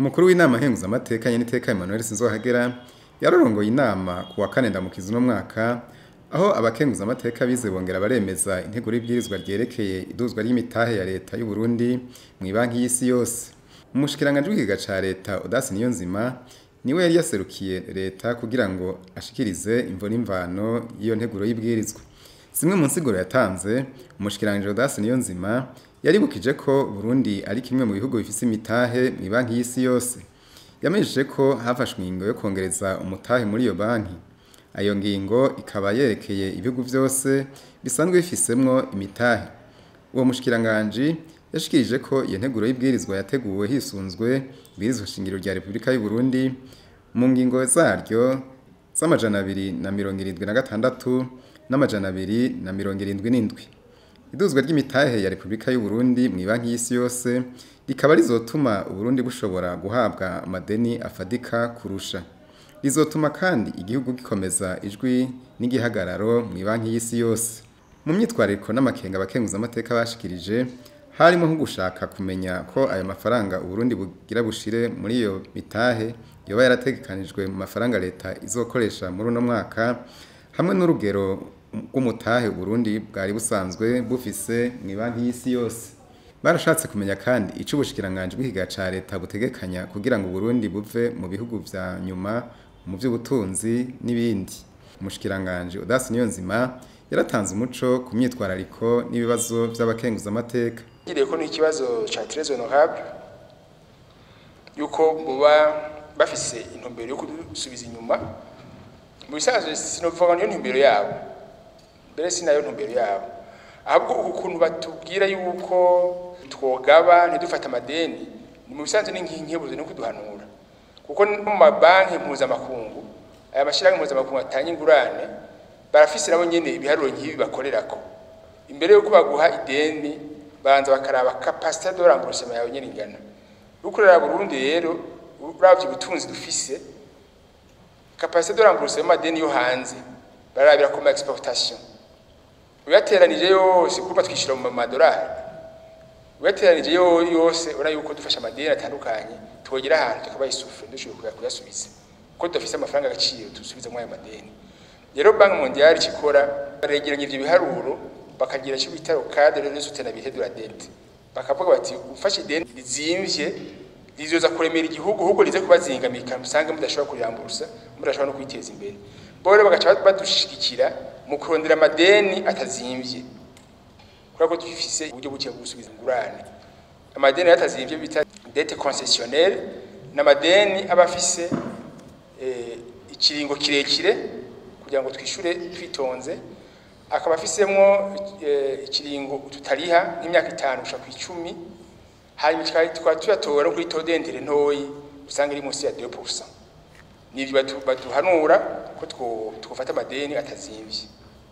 Umukuru w'inama nkenguzamateka Nyeniteka Emmanuel Sinzohagera yararongoye inama ku wa 4 Ndamukiza uno mwaka aho abakenguzamateka bize bongera baremeza integuro y'ibwirizwa ryerekeye iduzwa ry'imitahe ya leta y'u Burundi mu banki y'isi yose. Umushikiranganje w'ikiga ca leta Audace Niyonzima niwe yari yaserukiye leta kugira ngo ashikirize imvo n'imvano y'iyo nteguro y'ibwirizwa. Zimwe mu nsiguro yatanze, umushikiranganje Audace Niyonzima yaribukije ko Burundi ari kimwe mu bihugu bifise imitahe mu banki y'isi yose. Yamenyesheje ko hafashwe ingingo yo kongereza umutahe muri iyo banki. Ayo ngingo ikaba yerekeye ibihugu vyose bisanzwe bifisemwo imitahe. Uwo mushikiranganje yashikirije ko iyo nteguro y'ibwirizwa yateguwe hisunzwe ibwirizwa shingiro rya Republika y'u Burundi mu ngingo zaryo z'amajana 276 n'amajana 277. Iduzwa ry'imitahe ya Republika y'u Burundi mu banki y'isi yose rikaba rizotuma Uburundi bushobora guhabwa amadeni afadika kurusha. Rizotuma kandi igihugu gikomeza ijwi n'igihagararo mu banki y'isi yose. Mu myitwariko n'amakenga abakenguzamateka bashikirije harimo nko gushaka kumenya ko ayo mafaranga Uburundi bugira bushire muri iyo mitahe yoba yarategekanijwe mu mafaranga leta izokoresha muri uno mwaka hamwe n'urugero rw'umutahe Burundi bwari busanzwe bufise mu banki y'isi yose. Barashatse kumenya kandi ico ubushikiranganje bw'ikiga ca leta butegekanya kugira ngo Burundi buve mu bihugu vya nyuma mu by'ubutunzi n'ibindi. Umushikiranganje Audace Niyonzima yaratanze umuco ku myitwarariko n'ibibazo by'abakenguzamateka. Ngiriye ko n'ikibazo ca très honorable yuko muba bafise intumbero yo kudusubiza inyuma mu bisanzwe sinovuga niyo ntumbero yabo mbere sinayo ntumbero yabo ahubwo ukuntu batubwira yuko twogaba ntidufata amadeni ni mu bisanzwe n'inkinkebuzo no kuduhanura kuko mu mabanki mpuzamakungu aya mashirahamwe mpuzamakungu atanga ingurane barafise nabo nyene ibiharuro nk'ibi bakorerako imbere yuko baguha ideni banza bakaraba capacité de remboursement yawe nyene ingana ukurera Burundi rero uravye ubutunzi dufise capacité de remboursement y'amadeni yo hanze barabira ko exportation uyateranije yose kuba twishira mu madolari uyateranije yose ura yuko dufasha amadeni atandukanye twogera ahantu tukabayisufura dushobora kuyasubiza ko dufise amafaranga agaciro tusubiza mu ayo madeni. Rero Banki Mondiale cikora baregeranye ivyo biharuro bakagira cyo bitaro cadre de soutenabilité de la dette bakavuga bati ufashe ideni rizimvye rizoza kuremera igihugu ahubwo rize kubazingamika musange mudashobora kuryamburusa mudashobora no kwiteza imbere. Bore bagaca badushigikira mu kurondera amadeni atazimvye kuko ko dufise uburyo buke gusubiza ingurane. Amadeni atazimvye bita dette concessionnelle n'amadeni abafise ikiringo kirekire kugira ngo twishure twitonze akaba afisemwo ikiringo tutariha nk'imyaka 5 gushika ku 10 hanyuma tukaba tuyatora kuri todendere ntoyi usanga iri munsi ya 2%. Nivyo baduhanura ko twofata amadeni atazimvye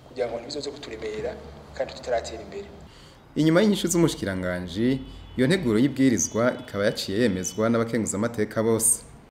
kugira ngo ntibizoze kuturemera kandi tutaratera imbere. Inyuma y'inyishu z'umushikiranganje iyo nteguro y'ibwirizwa ikaba yaciye yemezwa n'abakenguzamateka bose.